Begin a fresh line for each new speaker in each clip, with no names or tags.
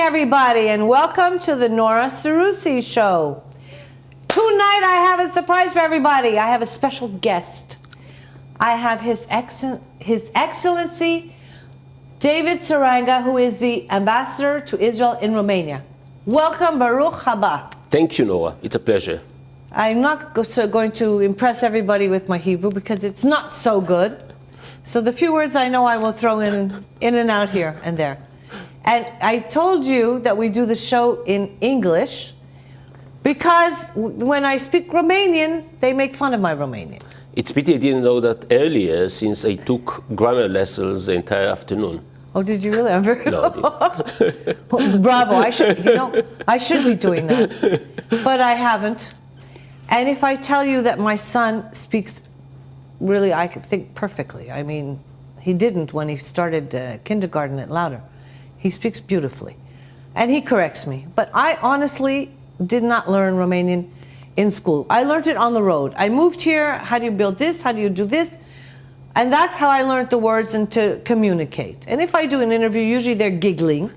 everybody, and welcome to the Nora Seroussi show. Tonight I have a surprise for everybody. I have a special guest. I have His Excellency David Saranga, who is the ambassador to Israel in Romania. Welcome, Baruch haba.
Thank you, Nora. It's a pleasure.
I'm not going to impress everybody with my Hebrew because it's not so good. So the few words I know I will throw in and out here and there. And I told you that we do the show in English because when I speak Romanian, they make fun of my Romanian.
It's pity I didn't know that earlier, since I took grammar lessons the entire afternoon.
Oh, did you really? I'm very...
No, I didn't.
Bravo. I should be doing that. But I haven't. And if I tell you that my son speaks really, I think, perfectly. I mean, he didn't when he started kindergarten at Lauder. He speaks beautifully. And he corrects me. But I honestly did not learn Romanian in school. I learned it on the road. I moved here. How do you build this? How do you do this? And that's how I learned the words and to communicate. And if I do an interview, usually they're giggling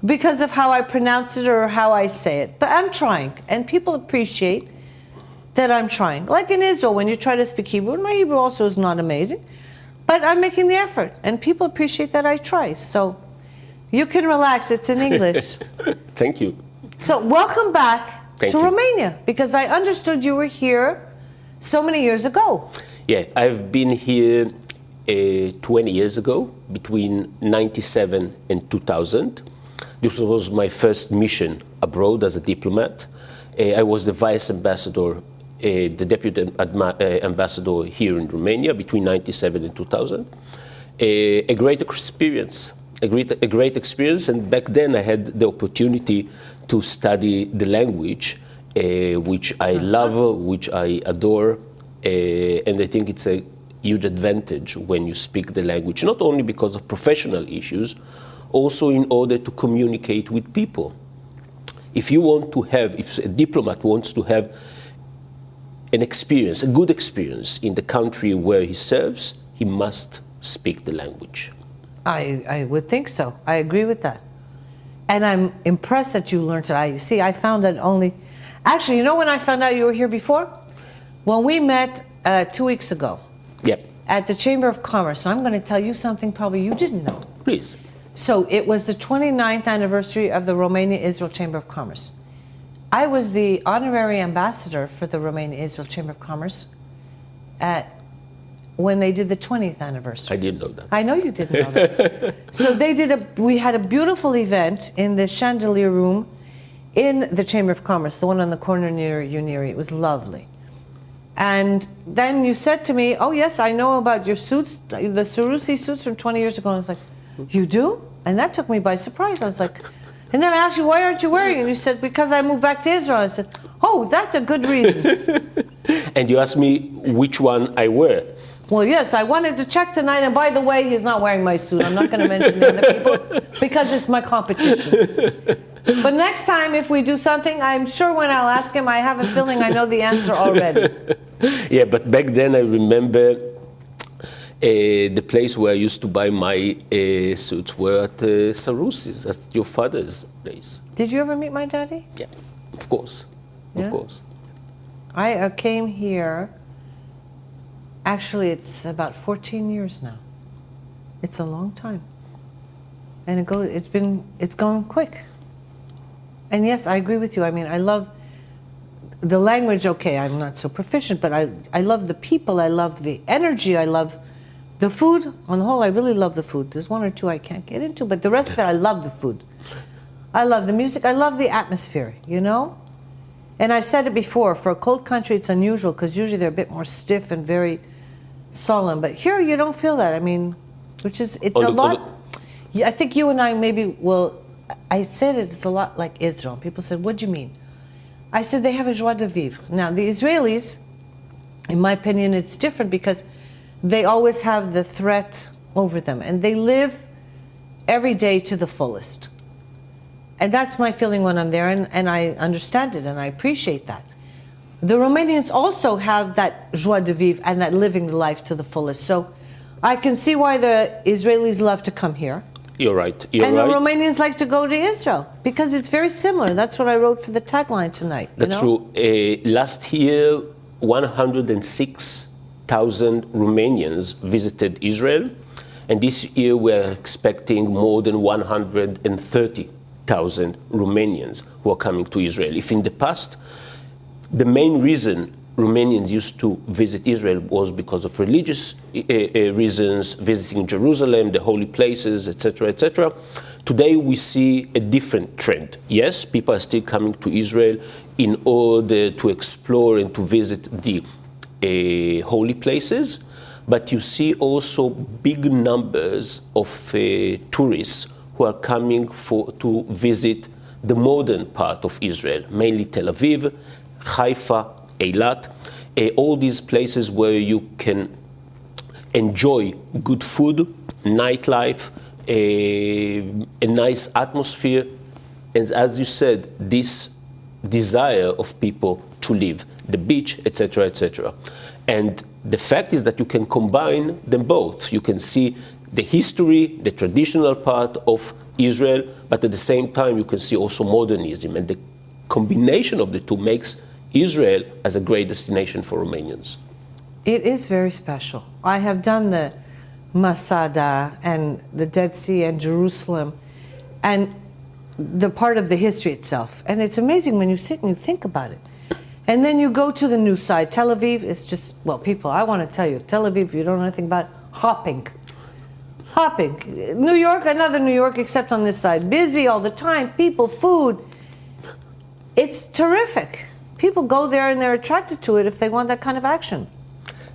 because of how I pronounce it or how I say it. But I'm trying. And people appreciate that I'm trying. Like in Israel, when you try to speak Hebrew, and my Hebrew also is not amazing, but I'm making the effort. And people appreciate that I try. So you can relax. It's in English.
Thank you.
So welcome back
Thank
to
you.
Romania, because I understood you were here so many years ago.
Yeah, I've been here 20 years ago, between 97 and 2000. This was my first mission abroad as a diplomat. I was the vice ambassador, the deputy ambassador here in Romania between 97 and 2000. A great experience. A great experience, and back then I had the opportunity to study the language, which I love, which I adore, and I think it's a huge advantage when you speak the language, not only because of professional issues, also in order to communicate with people. If a diplomat wants to have an experience, a good experience in the country where he serves, he must speak the language.
I would think so. I agree with that. And I'm impressed that you learned it. I found that only... Actually, you know when I found out you were here before? When we met 2 weeks ago.
Yep.
At the Chamber of Commerce. So I'm going to tell you something probably you didn't know.
Please.
So it was the 29th anniversary of the Romania-Israel Chamber of Commerce. I was the honorary ambassador for the Romania-Israel Chamber of Commerce when they did the 20th anniversary.
I didn't know that.
I know you didn't know that. So we had a beautiful event in the chandelier room in the Chamber of Commerce, the one on the corner near Uniri. It was lovely. And then you said to me, oh yes, I know about your suits, the Seroussi suits from 20 years ago. And I was like, you do? And that took me by surprise. I was like, and then I asked you, why aren't you wearing it? And you said, because I moved back to Israel. I said, oh, that's a good reason.
And you asked me which one I wear.
Well, yes, I wanted to check tonight, and by the way, he's not wearing my suit. I'm not going to mention the other people because it's my competition. But next time, if we do something, I'm sure when I'll ask him, I have a feeling I know the answer already.
Yeah, but back then I remember the place where I used to buy my suits were at Seroussi's. That's your father's place.
Did you ever meet my daddy?
Yeah, of course.
Yeah?
Of course.
I came here... Actually, it's about 14 years now. It's a long time. And it's going quick. And yes, I agree with you. I mean, I love the language. Okay, I'm not so proficient, but I love the people. I love the energy. I love the food. On the whole, I really love the food. There's one or two I can't get into, but the rest of it, I love the food. I love the music. I love the atmosphere, you know? And I've said it before, for a cold country, it's unusual because usually they're a bit more stiff and very solemn. But here, you don't feel that. I mean, it's a lot. Yeah, I think you and I maybe will. I said it's a lot like Israel. People said, what do you mean? I said they have a joie de vivre. Now, the Israelis, in my opinion, it's different because they always have the threat over them. And they live every day to the fullest. And that's my feeling when I'm there, and I understand it, and I appreciate that. The Romanians also have that joie de vivre and that living the life to the fullest. So I can see why the Israelis love to come here.
You're right. You're
and
right.
Romanians like to go to Israel because it's very similar. That's what I wrote for the tagline tonight.
That's true. Last year, 106,000 Romanians visited Israel, and this year we're expecting more than 130,000 Romanians who are coming to Israel. If in the past, the main reason Romanians used to visit Israel was because of religious reasons, visiting Jerusalem, the holy places, etc., etc. Today we see a different trend. Yes, people are still coming to Israel in order to explore and to visit the holy places, but you see also big numbers of tourists who are coming to visit the modern part of Israel, mainly Tel Aviv, Haifa, Eilat, all these places where you can enjoy good food, nightlife, a nice atmosphere, and as you said, this desire of people to live, the beach, etc., etc. And the fact is that you can combine them both. You can see the history, the traditional part of Israel, but at the same time you can see also modernism, and the combination of the two makes Israel as a great destination for Romanians.
It is very special. I have done the Masada and the Dead Sea and Jerusalem and the part of the history itself. And it's amazing when you sit and you think about it. And then you go to the new side. Tel Aviv is just, well, people, I want to tell you, Tel Aviv, you don't know anything about hopping. Hopping. New York, another New York, except on this side. Busy all the time, people, food. It's terrific. People go there and they're attracted to it if they want that kind of action.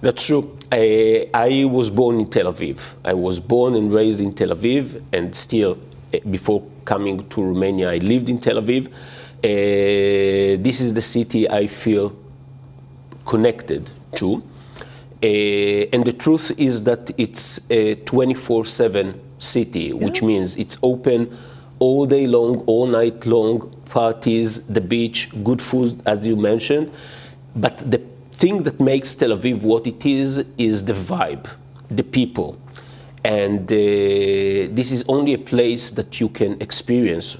That's true. I was born in Tel Aviv. I was born and raised in Tel Aviv, and still, before coming to Romania, I lived in Tel Aviv. This is the city I feel connected to. And the truth is that it's a 24/7 city, which means it's open all day long, all night long, parties, the beach, good food, as you mentioned. But the thing that makes Tel Aviv what it is the vibe, the people. And this is only a place that you can experience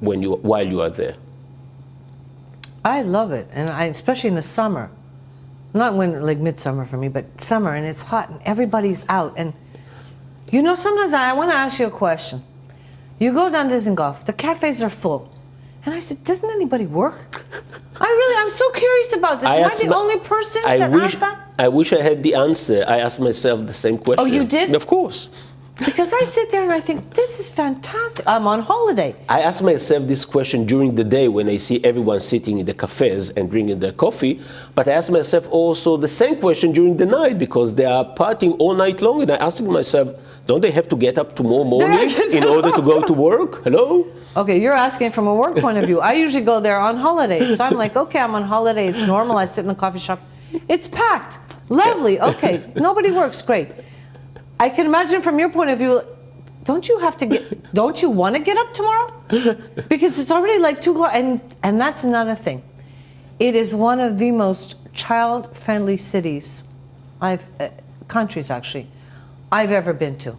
while you are there.
I love it, and especially in the summer. Not when, like midsummer for me, but summer, and it's hot, and everybody's out. And you know, sometimes I want to ask you a question. You go down to Dizengoff, the cafes are full. And I said, doesn't anybody work? I'm so curious about this. Am I the only person that asked that?
I wish I had the answer. I asked myself the same question.
Oh, you did?
Of course.
Because I sit there and I think, this is fantastic. I'm on holiday.
I ask myself this question during the day when I see everyone sitting in the cafes and drinking their coffee. But I ask myself also the same question during the night because they are partying all night long. And I ask myself, don't they have to get up tomorrow morning in order to go to work? Hello?
Okay, you're asking from a work point of view. I usually go there on holiday. So I'm like, okay, I'm on holiday. It's normal. I sit in the coffee shop. It's packed. Lovely. Okay. Nobody works. Great. I can imagine from your point of view, don't you want to get up tomorrow? Because it's already like 2 o'clock. And that's another thing. It is one of the most child-friendly cities, countries actually, I've ever been to.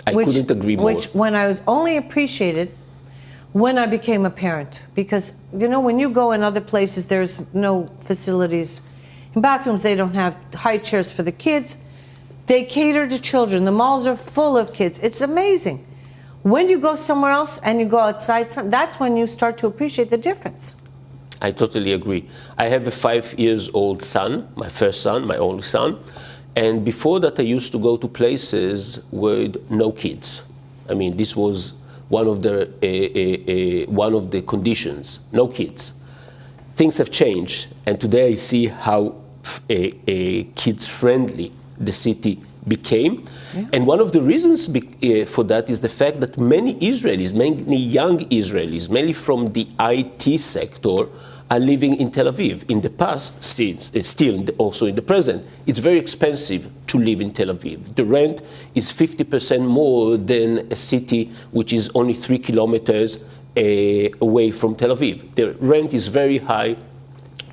I couldn't agree more.
Which when I was only appreciated when I became a parent. Because, you know, when you go in other places, there's no facilities. In bathrooms, they don't have high chairs for the kids. They cater to children. The malls are full of kids. It's amazing. When you go somewhere else and you go outside, that's when you start to appreciate the difference.
I totally agree. I have a 5-year-old son, my first son, my only son. And before that, I used to go to places with no kids. I mean, this was one of the conditions, no kids. Things have changed, and today I see how kids-friendly the city became. Yeah. And one of the reasons for that is the fact that many Israelis, many young Israelis, mainly from the IT sector, are living in Tel Aviv. In the past, still also in the present, it's very expensive to live in Tel Aviv. The rent is 50% more than a city which is only 3 kilometers away from Tel Aviv. The rent is very high.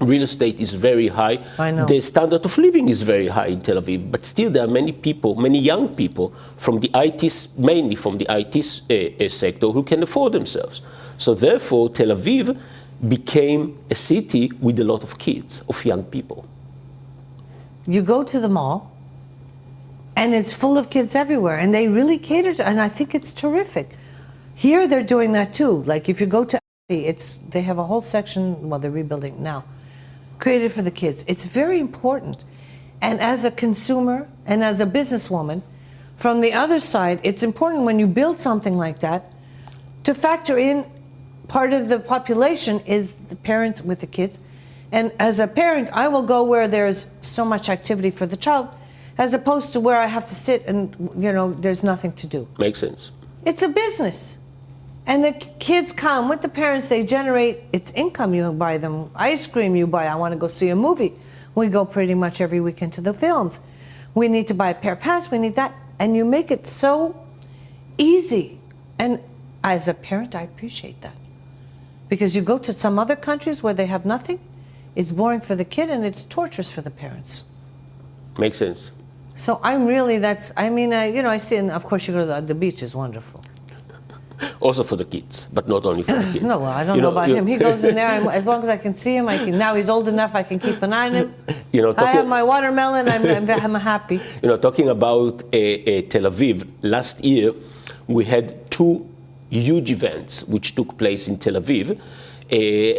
real estate is very high.
I know.
The standard of living is very high in Tel Aviv, but still there are many people, many young people from the mainly from the IT sector who can afford themselves. So therefore, Tel Aviv became a city with a lot of kids, of young people.
You go to the mall, and it's full of kids everywhere, and they really cater to, and I think it's terrific. Here they're doing that too. Like if you go to, they have a whole section, well, they're rebuilding now, created for the kids. It's very important. And as a consumer and as a businesswoman, from the other side, it's important when you build something like that to factor in part of the population is the parents with the kids. And as a parent, I will go where there's so much activity for the child, as opposed to where I have to sit and, you know, there's nothing to do.
Makes sense.
It's a business. And the kids come with the parents, they generate, it's income. You buy them ice cream, you buy, I want to go see a movie. We go pretty much every weekend to the films. We need to buy a pair of pants, we need that. And you make it so easy. And as a parent, I appreciate that. Because you go to some other countries where they have nothing, it's boring for the kid and it's torturous for the parents.
Makes sense.
So I'm really, you know, I see, and of course you go to the beach is wonderful.
Also for the kids, but not only for the kids.
No, well, I don't know about him. He goes in there, as long as I can see him, now he's old enough, I can keep an eye on him.
You know,
I have my watermelon, I'm happy.
You know, talking about Tel Aviv, last year we had 2 huge events which took place in Tel Aviv.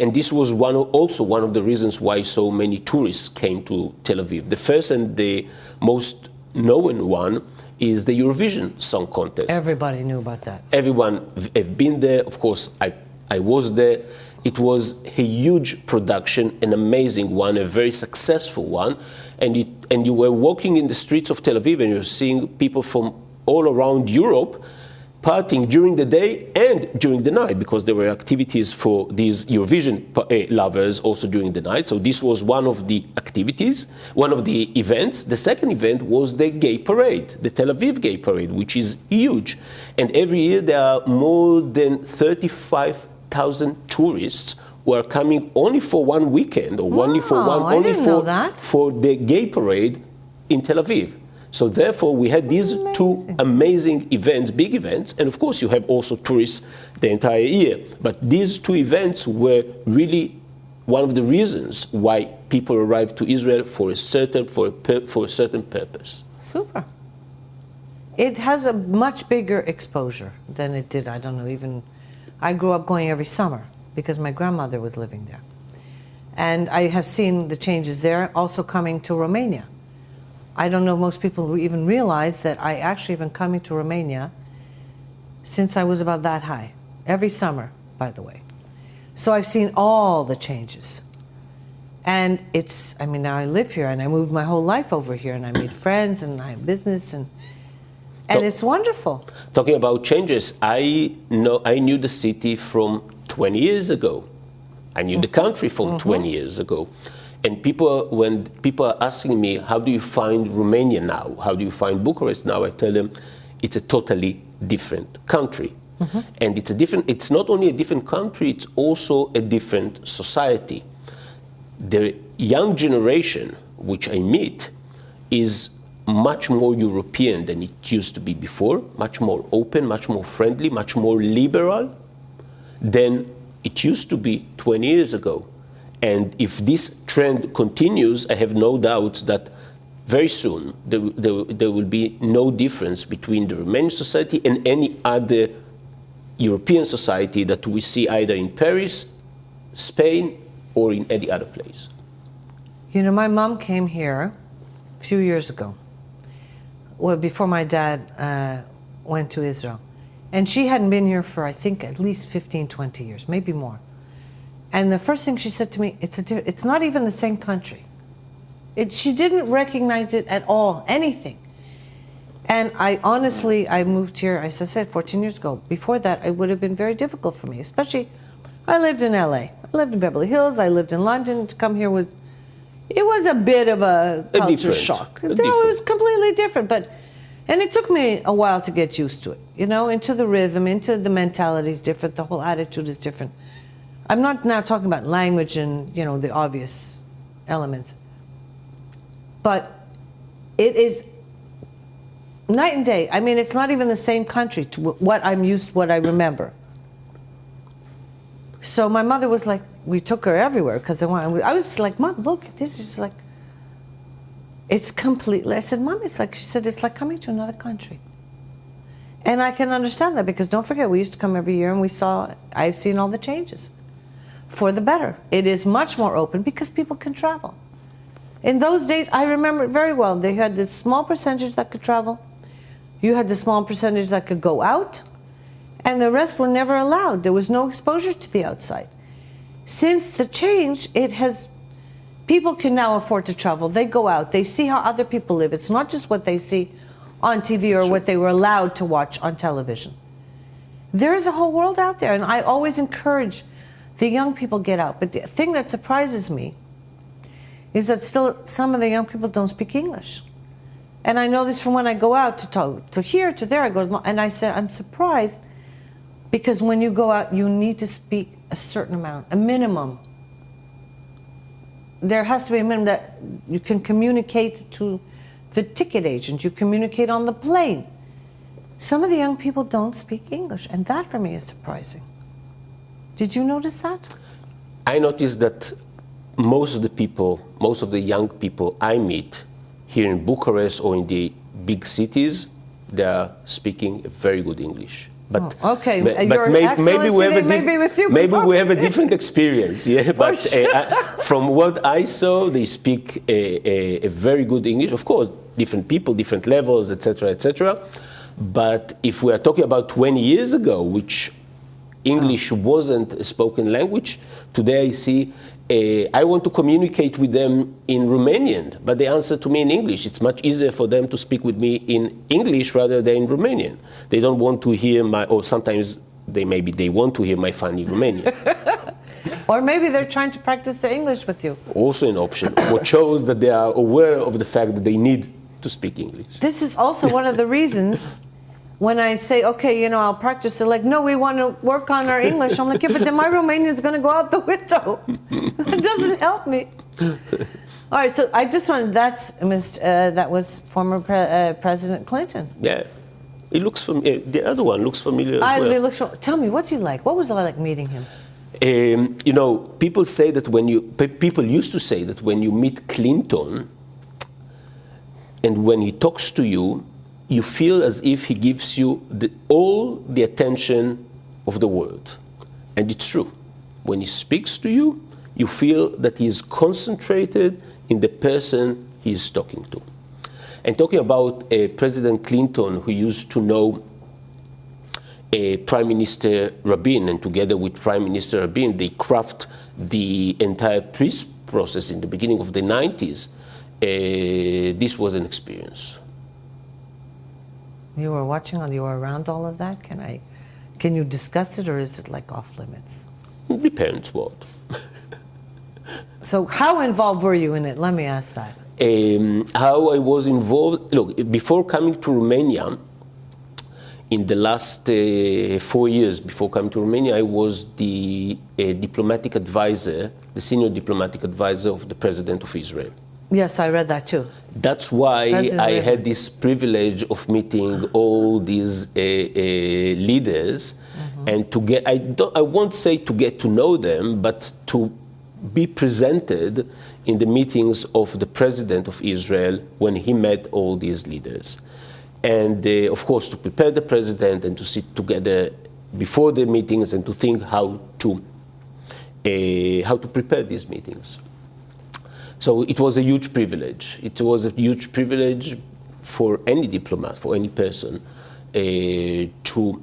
And this was also one of the reasons why so many tourists came to Tel Aviv. The first and the most known one is the Eurovision Song Contest.
Everybody knew about that.
Everyone have been there. Of course, I was there. It was a huge production, an amazing one, a very successful one. And you were walking in the streets of Tel Aviv and you're seeing people from all around Europe partying during the day and during the night, because there were activities for these Eurovision lovers also during the night. So this was one of the activities, one of the events. The second event was the gay parade, the Tel Aviv Gay Parade, which is huge. And every year there are more than 35,000 tourists who are coming only for one weekend, or only for the gay parade in Tel Aviv. So therefore, we had these 2 amazing events, big events, and of course you have also tourists the entire year. But these 2 events were really one of the reasons why people arrived to Israel for a certain purpose.
Super. It has a much bigger exposure than it did, I don't know, even, I grew up going every summer because my grandmother was living there. And I have seen the changes there, also coming to Romania. I don't know if most people even realize that I actually have been coming to Romania since I was about that high. Every summer, by the way. So I've seen all the changes. And it's, I mean, now I live here and I moved my whole life over here and I made friends and I have business and it's wonderful.
Talking about changes, I knew the city from 20 years ago. I knew the country from 20 years ago. And when people are asking me, how do you find Romania now? How do you find Bucharest now? I tell them, it's a totally different country. And it's not only a different country, it's also a different society. The young generation, which I meet, is much more European than it used to be before, much more open, much more friendly, much more liberal than it used to be 20 years ago. And if this trend continues, I have no doubts that very soon there will be no difference between the Romanian society and any other European society that we see either in Paris, Spain, or in any other place.
You know, my mom came here a few years ago, well, before my dad went to Israel. And she hadn't been here for, I think, at least 15, 20 years, maybe more. And the first thing she said to me, it's not even the same country. She didn't recognize it at all, anything. And I honestly, I moved here, as I said, 14 years ago. Before that, it would have been very difficult for me, especially, I lived in LA. I lived in Beverly Hills, I lived in London. To come here was a bit of a culture shock. It was completely different, and it took me a while to get used to it, you know, into the rhythm, into the mentality is different, the whole attitude is different. I'm not now talking about language and, you know, the obvious elements, but it is night and day. I mean, it's not even the same country to what I'm used to, what I remember. So my mother was like, we took her everywhere because I was like, Mom, look, this is like, it's completely, I said, Mom, it's like, she said, it's like coming to another country. And I can understand that because don't forget, we used to come every year and I've seen all the changes for the better. It is much more open because people can travel. In those days, I remember it very well. They had this small percentage that could travel. You had the small percentage that could go out, and the rest were never allowed. There was no exposure to the outside. Since the change, people can now afford to travel. They go out. They see how other people live. It's not just what they see on TV or what they were allowed to watch on television. There is a whole world out there, and I always encourage the young people get out. But the thing that surprises me is that still some of the young people don't speak English. And I know this from when I go out to talk, to here, to there, I go to, and I said, I'm surprised because when you go out, you need to speak a certain amount, a minimum. There has to be a minimum that you can communicate to the ticket agent, you communicate on the plane. Some of the young people don't speak English, and that for me is surprising. Did you notice that?
I noticed that most of the young people I meet here in Bucharest or in the big cities, they are speaking very good English. But,
okay,
but maybe we have a different experience. Yeah, but from what I saw, they speak a very good English. Of course, different people, different levels, etc., etc. But if we are talking about 20 years ago, which English wasn't a spoken language, today I see I want to communicate with them in Romanian, but they answer to me in English. It's much easier for them to speak with me in English rather than in Romanian. They don't want to hear or sometimes they want to hear my funny Romanian.
Or maybe they're trying to practice their English with you.
Also an option, what shows that they are aware of the fact that they need to speak English.
This is also one of the reasons when I say, okay, you know, I'll practice, they're like, no, we want to work on our English. I'm like, yeah, but then my Romanian is going to go out the window. It doesn't help me. All right, so I just wanted, that was former President Clinton.
Yeah, it looks familiar. The other one looks familiar as well.
Tell me, what's he like? What was it like meeting him?
You know, people say that people used to say that when you meet Clinton and when he talks to you, you feel as if he gives you all the attention of the world. And it's true. When he speaks to you, you feel that he is concentrated in the person he is talking to. And talking about President Clinton, who used to know Prime Minister Rabin, and together with Prime Minister Rabin, they craft the entire peace process in the beginning of the 90s. This was an experience.
You were watching, you were around all of that? Can you discuss it, or is it like off limits?
Depends what.
So how involved were you in it? Let me ask that.
How I was involved, look, before coming to Romania, in the last 4 years before coming to Romania, I was the diplomatic advisor, the senior diplomatic advisor of the President of Israel.
Yes, I read that too.
That's why I had this privilege of meeting all these leaders, and to get, I won't say to get to know them, but to be presented in the meetings of the President of Israel when he met all these leaders. And of course, to prepare the President and to sit together before the meetings and to think how to prepare these meetings. So it was a huge privilege. It was a huge privilege for any diplomat, for any person, to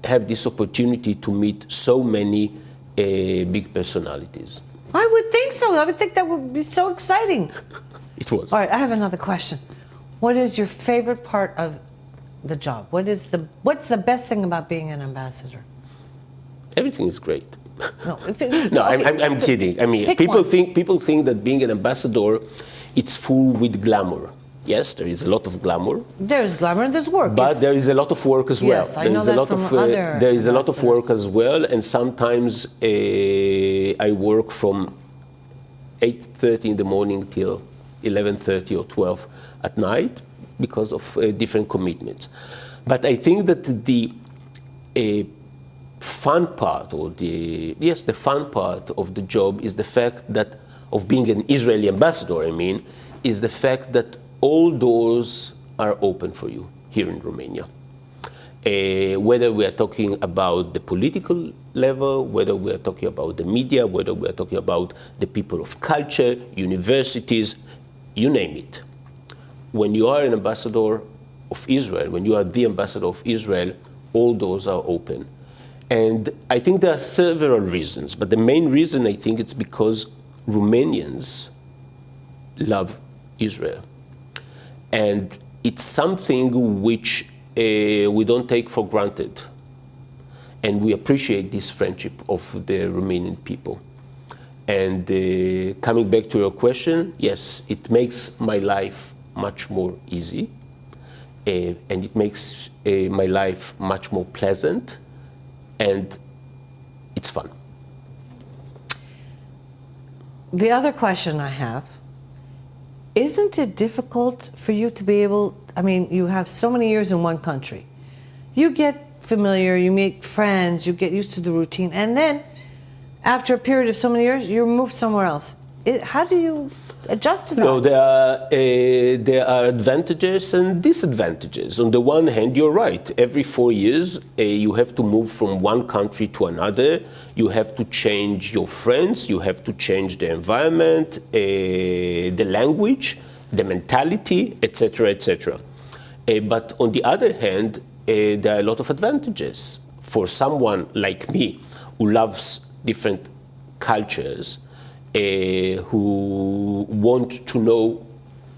have this opportunity to meet so many big personalities.
I would think so. I would think that would be so exciting.
It was.
All right, I have another question. What is your favorite part of the job? What's the best thing about being an ambassador?
Everything is great.
No,
I'm kidding. I mean, people think that being an ambassador, it's full with glamour. Yes, there is a lot of glamour.
There's glamour and there's work.
But there is a lot of work as well.
Yes, I know that from other
there is a lot of work
ambassadors.
as well, and sometimes I work from 8:30 in the morning till 11:30 or 12 at night because of different commitments. But I think that the fun part, or the fun part of the job is the fact that of being an Israeli ambassador. I mean, is the fact that all doors are open for you here in Romania. Whether we are talking about the political level, whether we are talking about the media, whether we are talking about the people of culture, universities, you name it. When you are an ambassador of Israel, when you are the ambassador of Israel, all doors are open. And I think there are several reasons, but the main reason I think it's because Romanians love Israel. And it's something which we don't take for granted. And we appreciate this friendship of the Romanian people. And coming back to your question, yes, it makes my life much more easy. And it makes my life much more pleasant. And it's fun.
The other question I have, isn't it difficult for you to be able, I mean, you have so many years in one country. You get familiar, you make friends, you get used to the routine, and then after a period of so many years, you're moved somewhere else. How do you adjust to that?
No, there are advantages and disadvantages. On the one hand, you're right. Every 4 years, you have to move from one country to another. You have to change your friends. You have to change the environment, the language, the mentality, etc., etc. But on the other hand, there are a lot of advantages. For someone like me, who loves different cultures, who want to know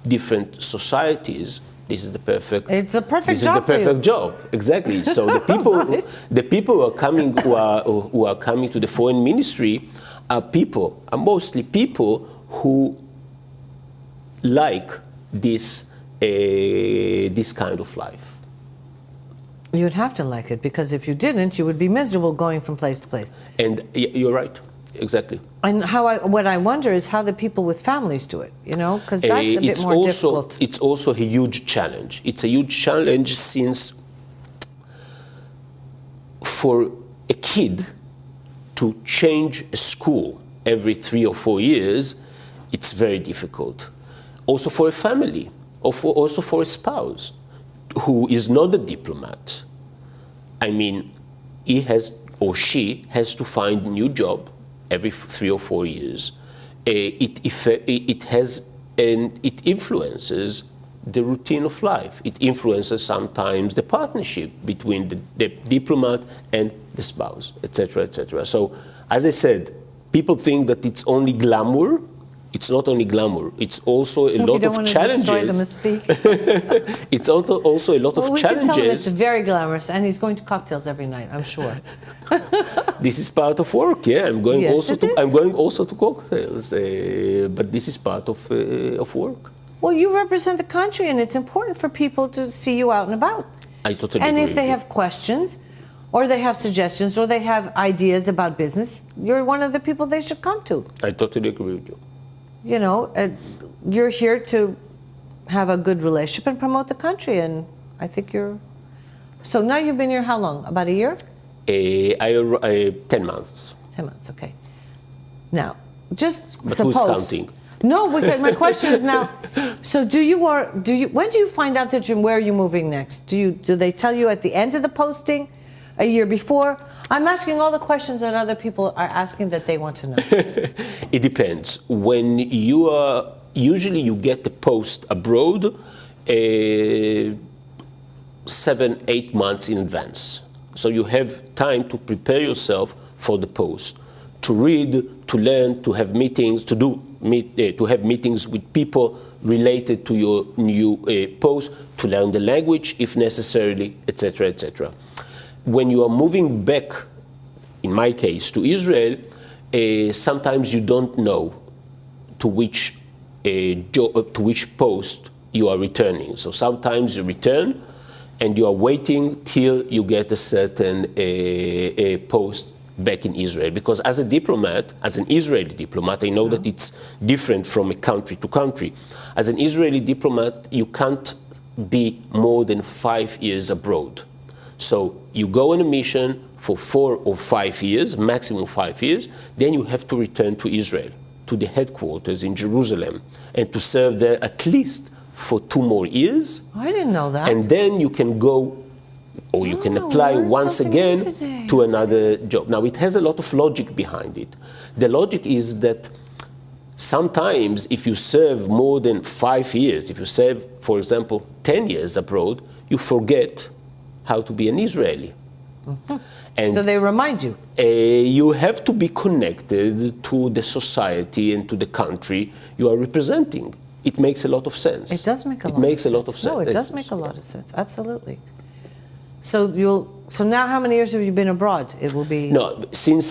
different societies, this is the perfect.
It's a perfect
this
job
is the perfect job, exactly. So the people who are coming to the foreign ministry are mostly people who like this kind of life.
You'd have to like it, because if you didn't, you would be miserable going from place to place.
And you're right, exactly.
And what I wonder is how the people with families do it, you know, because that's a bit more difficult.
It's also a huge challenge. It's a huge challenge since for a kid to change a school every 3 or 4 years, it's very difficult. Also for a family, also for a spouse who is not a diplomat. I mean, he has or she has to find a new job every 3 or 4 years. It influences the routine of life. It influences sometimes the partnership between the diplomat and the spouse, etc., etc. So, as I said, people think that it's only glamour. It's not only glamour. It's also a lot of challenges. It's also a lot of challenges. We can tell him
it's very glamorous, and he's going to cocktails every night, I'm sure.
This is part of work. Yeah, I'm going also to cocktails, but this is part of work.
Well, you represent the country, and it's important for people to see you out and about.
I totally
agree.
And
if they have questions, or they have suggestions, or they have ideas about business, you're one of the people they should come to.
I totally agree with you.
You know, you're here to have a good relationship and promote the country, and I think you're... So now you've been here how long? About a year?
10 months.
10 months, okay. Now, just
but
suppose...
who's counting?
No, because my question is now, so when do you find out that where you're moving next? Do they tell you at the end of the posting, a year before? I'm asking all the questions that other people are asking that they want to know.
It depends. When you are, usually you get the post abroad 7-8 months in advance. So you have time to prepare yourself for the post, to read, to learn, to have meetings, to have meetings with people related to your new post, to learn the language if necessary, etc., etc. When you are moving back, in my case, to Israel, sometimes you don't know to which post you are returning. So sometimes you return and you are waiting till you get a certain post back in Israel. Because as a diplomat, as an Israeli diplomat, I know that it's different from a country to country. As an Israeli diplomat, you can't be more than 5 years abroad. So you go on a mission for 4 or 5 years, maximum 5 years, then you have to return to Israel, to the headquarters in Jerusalem, and to serve there at least for 2 more years.
I didn't know that.
And then you can go, or you can apply once again to another job. Now, it has a lot of logic behind it. The logic is that sometimes if you serve more than 5 years, if you serve, for example, 10 years abroad, you forget how to be an Israeli.
Mm-hmm.
And
so they remind you.
You have to be connected to the society and to the country you are representing. It makes a lot of sense.
It does make a lot of sense.
It makes a lot of sense.
No, it does make a lot of sense. Absolutely. So now how many years have you been abroad? It will be...
No, since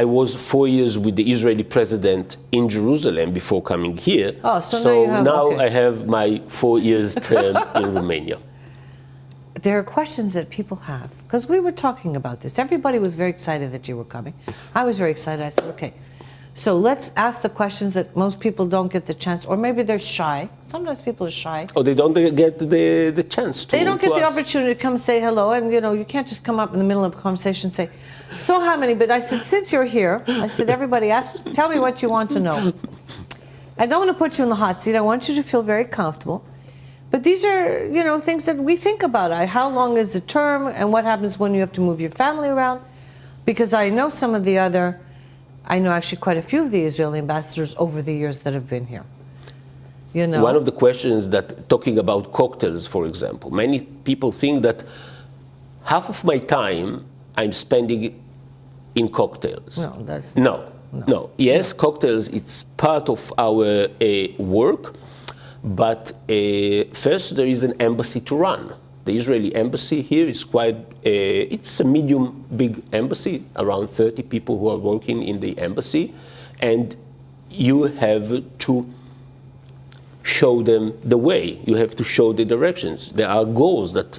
I was 4 years with the Israeli president in Jerusalem before coming here.
Oh, so
now
okay.
I have my 4 years term in Romania.
There are questions that people have, because we were talking about this. Everybody was very excited that you were coming. I was very excited. I said, okay, so let's ask the questions that most people don't get the chance, or maybe they're shy. Sometimes people are shy.
Oh, they don't get the chance to
They don't get the
ask.
opportunity to come say hello, and you can't just come up in the middle of a conversation and say, so how many? But I said, since you're here, I said, everybody tell me what you want to know. I don't want to put you in the hot seat. I want you to feel very comfortable. But these are, things that we think about. How long is the term, and what happens when you have to move your family around? Because I know I know actually quite a few of the Israeli ambassadors over the years that have been here.
One of the questions that, talking about cocktails, for example, many people think that half of my time I'm spending in cocktails. No. Yes, cocktails, it's part of our work. But first, there is an embassy to run. The Israeli embassy here is it's a medium big embassy, around 30 people who are working in the embassy. And you have to show them the way. You have to show the directions. There are goals that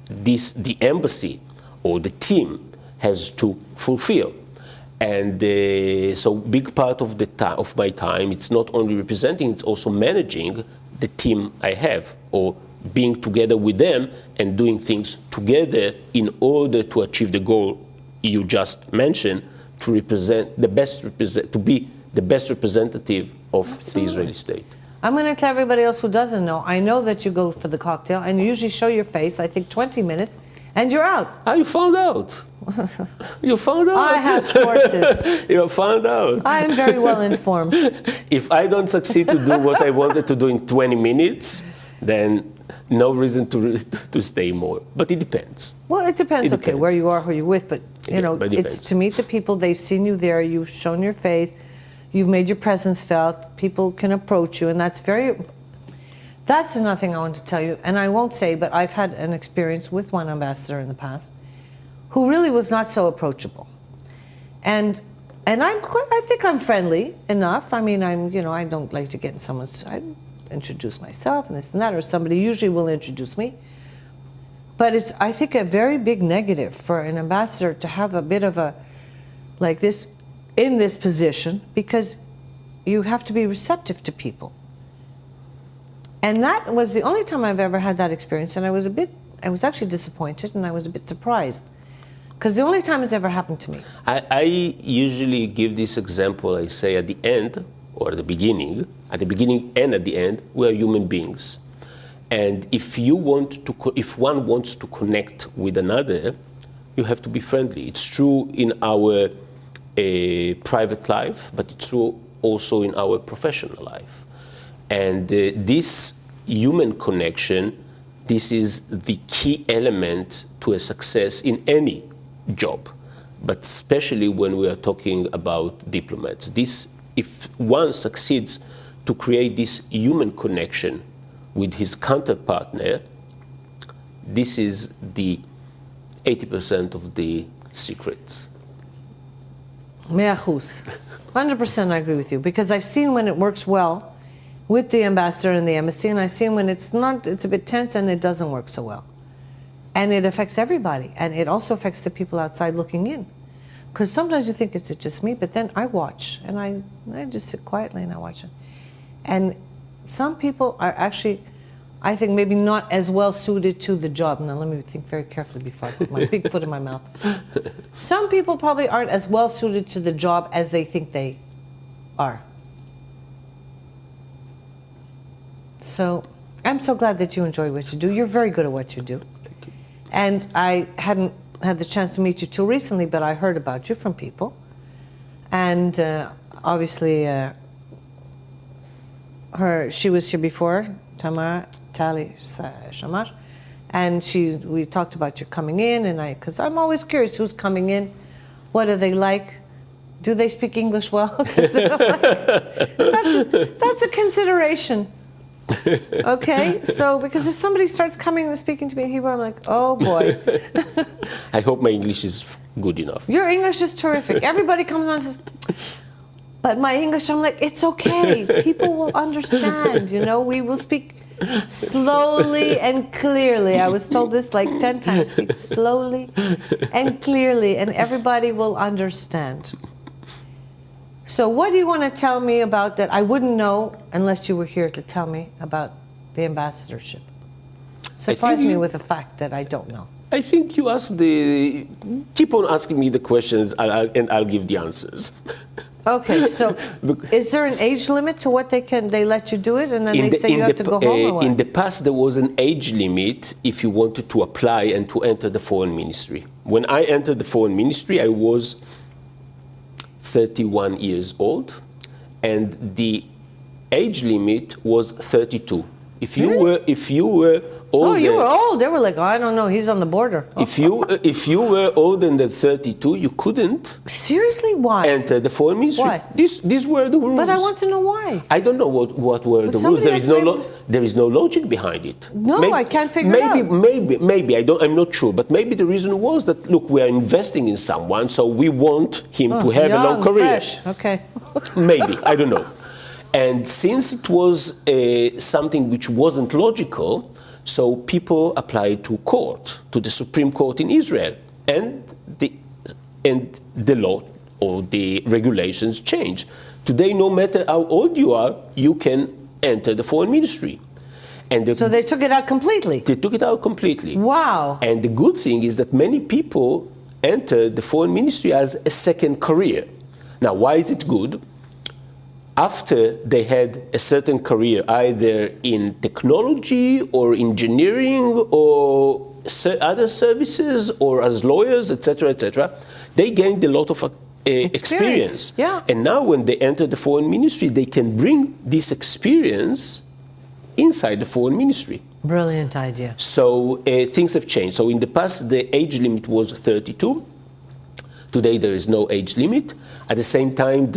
the embassy or the team has to fulfill. And so big part of my time, it's not only representing, it's also managing the team I have, or being together with them and doing things together in order to achieve the goal you just mentioned, to be the best representative of the Israeli state.
I'm going to tell everybody else who doesn't know, I know that you go for the cocktail and you usually show your face, I think 20 minutes, and you're out.
Ah, you found out. You found out.
I have sources.
You found out.
I am very well informed.
If I don't succeed to do what I wanted to do in 20 minutes, then no reason to stay more. But it depends.
Well, it depends, where you are, who you're with. But, it's to meet the people. They've seen you there. You've shown your face. You've made your presence felt. People can approach you. And that's another thing I want to tell you. And I won't say, but I've had an experience with one ambassador in the past who really was not so approachable. And I think I'm friendly enough. I mean, I don't like to get in I introduce myself and this and that, or somebody usually will introduce me. But it's, I think, a very big negative for an ambassador to have a bit of in this position, because you have to be receptive to people. And that was the only time I've ever had that experience, and I was actually disappointed, and I was a bit surprised. Because the only time it's ever happened to me.
I usually give this example, I say at the end, or at the beginning and at the end, we are human beings. And if one wants to connect with another, you have to be friendly. It's true in our private life, but it's true also in our professional life. And this human connection, this is the key element to a success in any job, but especially when we are talking about diplomats. If one succeeds to create this human connection with his counterpartner, this is the 80% of the secrets.
100% I agree with you, because I've seen when it works well, with the ambassador and the embassy, and I've seen when it's a bit tense and it doesn't work so well. And it affects everybody, and it also affects the people outside looking in. Because sometimes you think it's just me, but then I watch, and I just sit quietly and I watch it. And some people are actually, I think, maybe not as well suited to the job. Now let me think very carefully before I put my big foot in my mouth. Some people probably aren't as well suited to the job as they think they are. So I'm so glad that you enjoy what you do. You're very good at what you do.
Thank you.
And I hadn't had the chance to meet you too recently, but I heard about you from people. And obviously, she was here before, Tali Shamar, and we talked about your coming in, and because I'm always curious who's coming in, what are they like, do they speak English well? That's a consideration. Okay, so because if somebody starts coming and speaking to me in Hebrew, I'm like, oh boy.
I hope my English is good enough.
Your English is terrific. Everybody comes on and says, but my English, I'm like, it's okay. People will understand, we will speak slowly and clearly. I was told this like 10 times, speak slowly and clearly, and everybody will understand. So what do you want to tell me about that I wouldn't know unless you were here to tell me about the ambassadorship? Surprise me with a fact that I don't know.
I think you keep on asking me the questions and I'll give the answers.
Okay, so is there an age limit to what they let you do it, and then they say you have to go home or what?
In the past, there was an age limit if you wanted to apply and to enter the foreign ministry. When I entered the foreign ministry, I was 31 years old, and the age limit was 32. If you were older,
oh, you were old. They were like, oh, I don't know, he's on the border.
If you were older than 32, you couldn't.
Seriously, why?
Enter the foreign ministry.
Why?
These were the rules.
But I want to know why.
I don't know what were the rules. There is no logic behind it.
No, I can't figure it out.
Maybe I'm not sure. But maybe the reason was that look, we are investing in someone, so we want him to have a long career.
Fresh. Okay.
Maybe, I don't know. And since it was something which wasn't logical, so people applied to court, to the Supreme Court in Israel, and the law or the regulations changed. Today, no matter how old you are, you can enter the foreign ministry.
So they took it out completely?
They took it out completely.
Wow.
And the good thing is that many people enter the foreign ministry as a second career. Now, why is it good? After they had a certain career, either in technology or engineering or other services or as lawyers, etc., they gained a lot of experience.
Yeah.
And now when they enter the foreign ministry, they can bring this experience inside the foreign ministry.
Brilliant idea.
So things have changed. So in the past, the age limit was 32. Today, there is no age limit. At the same time,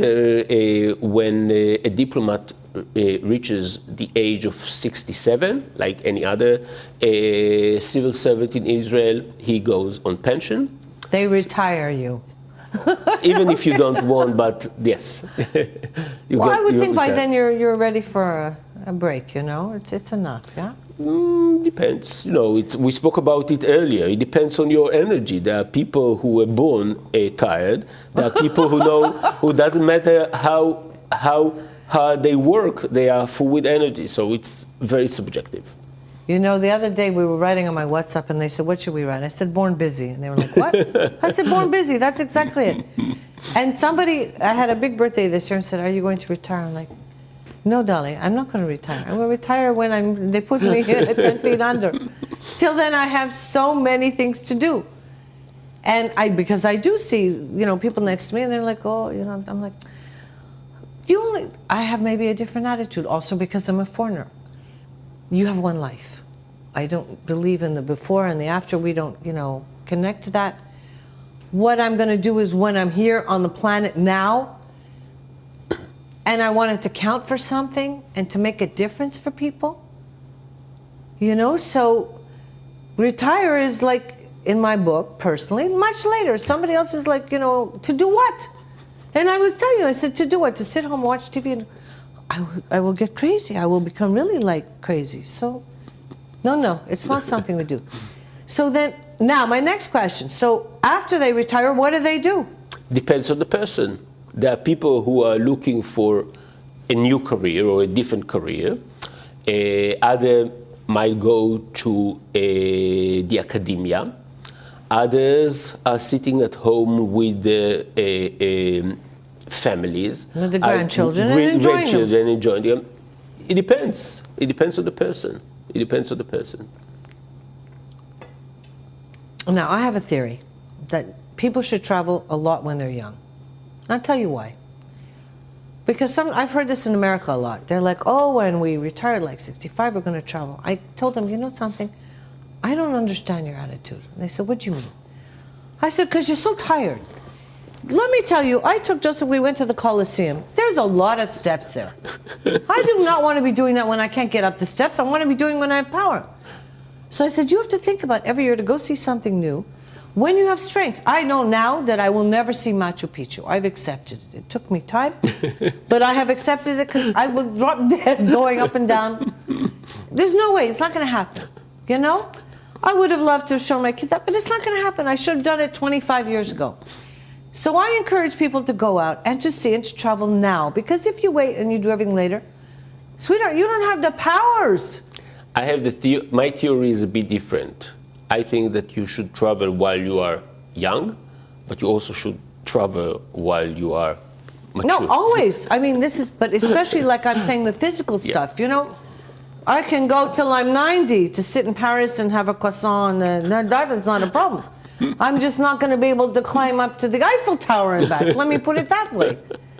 when a diplomat reaches the age of 67, like any other civil servant in Israel, he goes on pension.
They retire you.
Even if you don't want, but yes.
I would think by then you're ready for a break, It's enough, yeah?
Depends. We spoke about it earlier. It depends on your energy. There are people who were born tired. There are people who doesn't matter how hard they work, they are full with energy. So it's very subjective.
The other day we were writing on my WhatsApp and they said, what should we write? I said, born busy. And they were like, what? I said, born busy. That's exactly it. And I had a big birthday this year and said, are you going to retire? I'm like, no, Dolly, I'm not going to retire. I'm going to retire when they put me 10 feet under. Till then, I have so many things to do. And because I do see, people next to me, and they're like, oh, I'm like, I have maybe a different attitude, also because I'm a foreigner. You have one life. I don't believe in the before and the after. We don't, connect to that. What I'm going to do is when I'm here on the planet now, and I want it to count for something and to make a difference for people, so retire is like, in my book, personally, much later. Somebody else is like, to do what? And I was telling you, I said, to do what? To sit home, watch TV, and I will get crazy. I will become really like crazy. So, no, it's not something we do. So then, now my next question. So after they retire, what do?
Depends on the person. There are people who are looking for a new career or a different career. Other might go to the academia. Others are sitting at home with the families.
With the grandchildren and
enjoying them. It depends. It depends on the person. It depends on the person.
Now, I have a theory that people should travel a lot when they're young. I'll tell you why. Because I've heard this in America a lot. They're like, oh, when we retire, like 65, we're going to travel. I told them, you know something? I don't understand your attitude. And they said, what do you mean? I said, because you're so tired. Let me tell you, I took Joseph, we went to the Coliseum. There's a lot of steps there. I do not want to be doing that when I can't get up the steps. I want to be doing when I have power. So I said, you have to think about every year to go see something new. When you have strength, I know now that I will never see Machu Picchu. I've accepted it. It took me time, but I have accepted it because I will drop dead going up and down. There's no way. It's not going to happen. You know? I would have loved to have shown my kid that, but it's not going to happen. I should have done it 25 years ago. So I encourage people to go out and to see and to travel now, because if you wait and you do everything later, sweetheart, you don't have the powers.
I have my theory is a bit different. I think that you should travel while you are young, but you also should travel while you are mature.
No, always. I mean, but especially like I'm saying, the physical stuff, you know. I can go till I'm 90 to sit in Paris and have a croissant, and that is not a problem. I'm just not going to be able to climb up to the Eiffel Tower and back. Let me put it that way.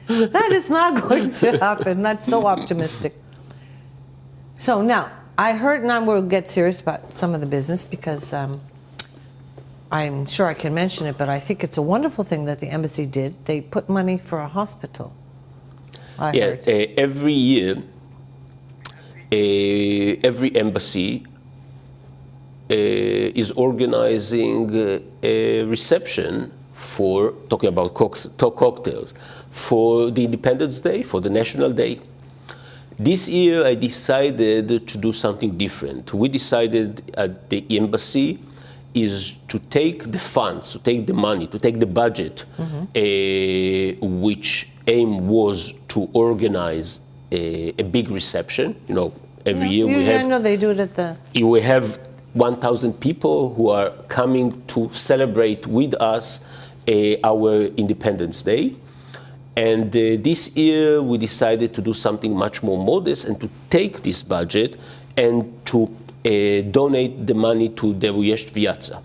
That is not going to happen. That's so optimistic. So now, I heard, now we'll get serious about some of the business, because I'm sure I can mention it, but I think it's a wonderful thing that the embassy did. They put money for a hospital. I heard.
Every year, every embassy is organizing a reception for, talking about cocktails, for the Independence Day, for the National Day. This year I decided to do something different. We decided at the embassy is to take the funds, to take the money, to take the budget, which aim was to organize a big reception. You know, every year we have.
I know they do it at the.
We have 1,000 people who are coming to celebrate with us our Independence Day. And this year we decided to do something much more modest and to take this budget and to donate the money to the Jest Viața,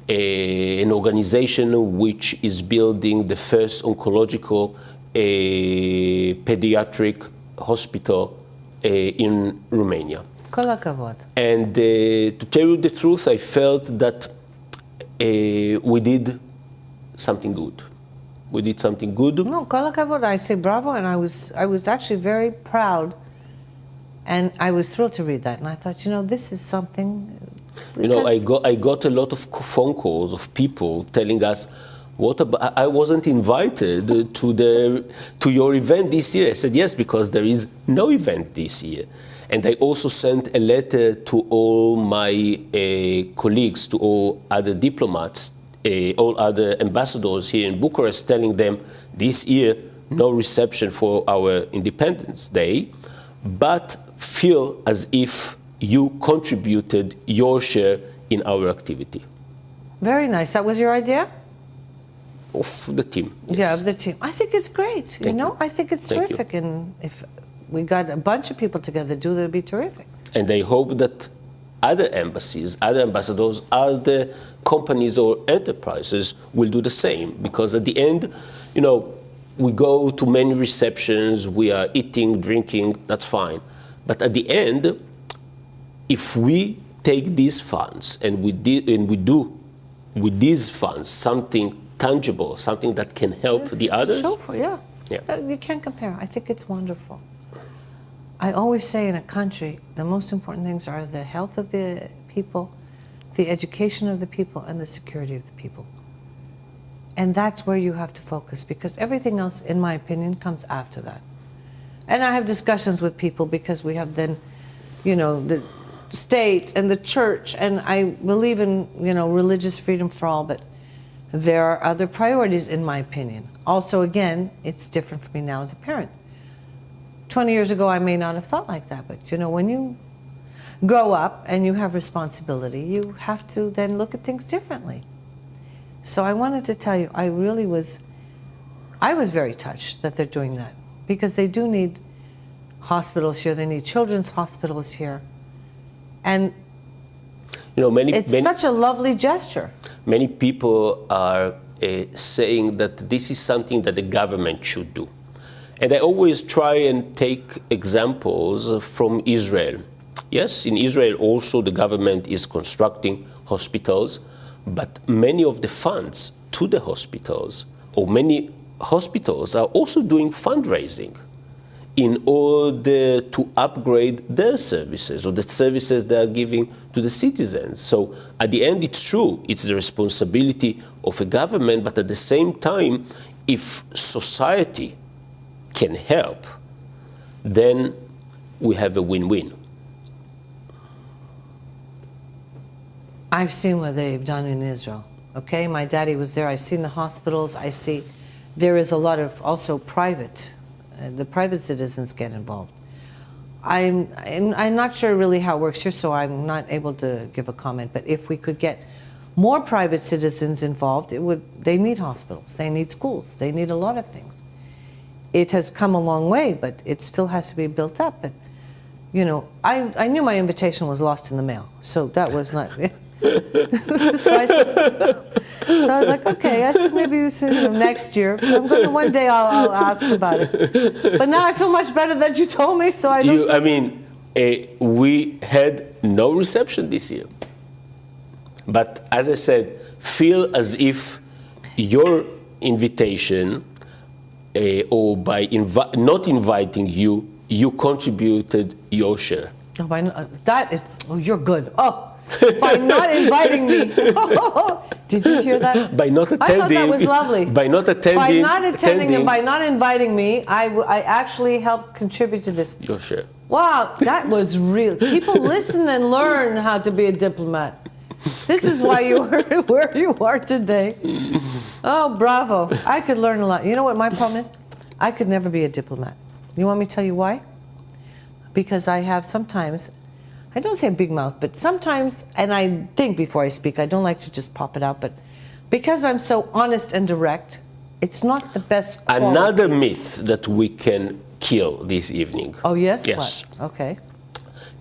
an organization which is building the first oncological pediatric hospital in Romania. And to tell you the truth, I felt that we did something good. We did something good.
No, kol hakavod. I say bravo, and I was actually very proud, and I was thrilled to read that. And I thought, you know, this is something.
You know, I got a lot of phone calls of people telling us, "What about? I wasn't invited to your event this year." I said yes, because there is no event this year. And I also sent a letter to all my colleagues, to all other diplomats, all other ambassadors here in Bucharest, telling them this year no reception for our Independence Day, but feel as if you contributed your share in our activity.
Very nice. That was your idea?
Of the team. Yes.
Yeah, of the team. I think it's great. You know, I think it's terrific. And if we got a bunch of people together to do that, it'd be terrific.
And I hope that other embassies, other ambassadors, other companies or enterprises will do the same, because at the end, you know, we go to many receptions, we are eating, drinking, that's fine. But at the end, if we take these funds and we do with these funds something tangible, something that can help the others.
You can't compare. I think it's wonderful. I always say in a country, the most important things are the health of the people, the education of the people, and the security of the people. And that's where you have to focus, because everything else, in my opinion, comes after that. And I have discussions with people because we have then, the state and the church, and I believe in, religious freedom for all, but there are other priorities in my opinion. Also, again, it's different for me now as a parent. 20 years ago, I may not have thought like that, but when you grow up and you have responsibility, you have to then look at things differently. So I wanted to tell you, I was very touched that they're doing that, because they do need hospitals here, they need children's hospitals here. And it's such a lovely gesture.
Many people are saying that this is something that the government should do. And I always try and take examples from Israel. Yes, in Israel also the government is constructing hospitals, but many of the funds to the hospitals, or many hospitals are also doing fundraising in order to upgrade their services or the services they are giving to the citizens. So at the end, it's true, it's the responsibility of a government, but at the same time, if society can help, then we have a win-win.
I've seen what they've done in Israel. Okay, my daddy was there. I've seen the hospitals. I see there is a lot of also private. The private citizens get involved. I'm not sure really how it works here, so I'm not able to give a comment. But if we could get more private citizens involved, they need hospitals, they need schools, they need a lot of things. It has come a long way, but it still has to be built up. But I knew my invitation was lost in the mail, so that was not. So I was like, okay, I said maybe next year. One day I'll ask about it. But now I feel much better that you told me, so I don't.
We had no reception this year. But as I said, feel as if your invitation, or by not inviting you, you contributed your share.
You're good. By not inviting me. Did you hear that?
By not attending.
I thought that was lovely.
By not attending.
By not attending and by not inviting me, I actually helped contribute to this.
Your share.
Wow, that was real. People listen and learn how to be a diplomat. This is why you are where you are today. Oh, bravo. I could learn a lot. You know what my problem is? I could never be a diplomat. You want me to tell you why? Because I have sometimes, I don't say a big mouth, but sometimes, and I think before I speak, I don't like to just pop it out, but because I'm so honest and direct, it's not the best quality.
Another myth that we can kill this evening.
Oh, yes?
Yes.
What? Okay.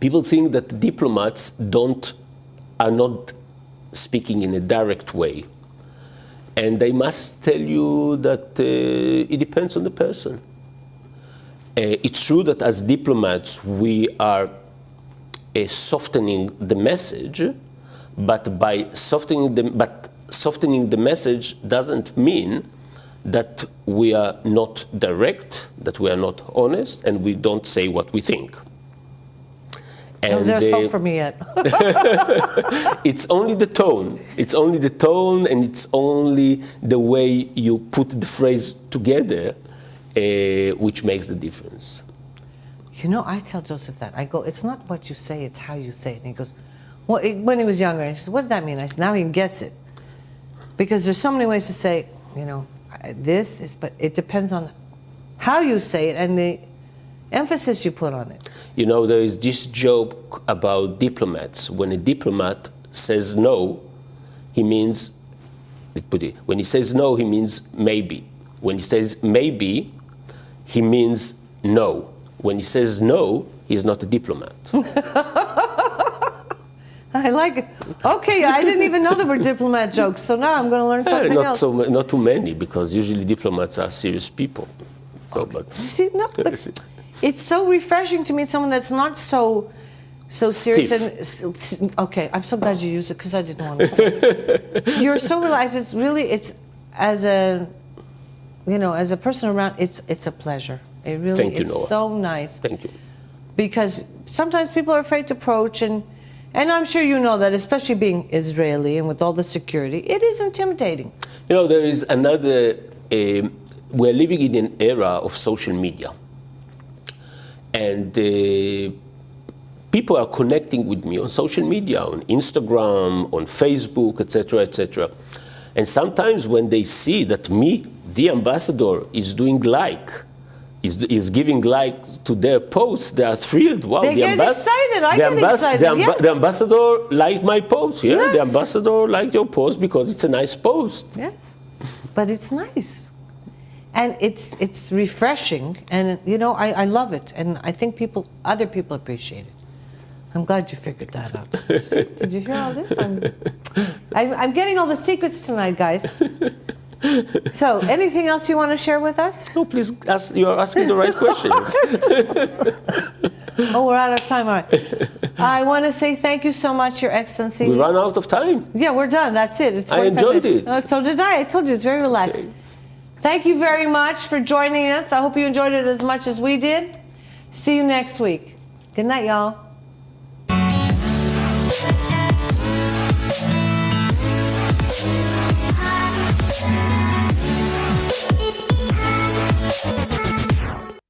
People think that diplomats are not speaking in a direct way. And I must tell you that it depends on the person. It's true that as diplomats, we are softening the message, but by softening the message doesn't mean that we are not direct, that we are not honest, and we don't say what we think. And
there's hope for me yet.
It's only the tone. It's only the tone, and it's only the way you put the phrase together which makes the difference.
I tell Joseph that. I go, it's not what you say, it's how you say it. And he goes, well, when he was younger, he said, what did that mean? I said, now he gets it. Because there's so many ways to say, this, but it depends on how you say it and the emphasis you put on it.
There is this joke about diplomats. When a diplomat says no, he means, when he says no, he means maybe. When he says maybe, he means no. When he says no, he's not a diplomat.
I like it. Okay, I didn't even know there were diplomat jokes, so now I'm going to learn something else.
Not too many, because usually diplomats are serious people.
Okay. But it's so refreshing to meet someone that's not so serious. And, okay, I'm so glad you used it, because I didn't want to say it. You're so relaxed. It's as a person around, it's a pleasure. It really
Thank you,
it's
Nora.
So nice.
Thank you.
Because sometimes people are afraid to approach, and I'm sure you know that, especially being Israeli and with all the security, it is intimidating.
There is another, we're living in an era of social media. And people are connecting with me on social media, on Instagram, on Facebook, etc., etc. And sometimes when they see that me, the ambassador, is doing is giving likes to their posts, they are thrilled. Wow,
They get excited. I get excited, yes.
The ambassador liked my post. Yeah,
Yes.
the ambassador liked your post because it's a nice post.
Yes, but it's nice, and it's refreshing, and you know I love it, and I think other people appreciate it. I'm glad you figured that out. Did you hear all this? I'm getting all the secrets tonight, guys. So, anything else you want to share with us?
No, please, you're asking the right questions.
Oh, we're out of time. All right. I want to say thank you so much, Your Excellency.
We ran out of time.
Yeah, we're done. That's it. It's
I enjoyed it.
So did I. I told you, it's very relaxed.
Okay.
Thank you very much for joining us. I hope you enjoyed it as much as we did. See you next week. Good night, y'all.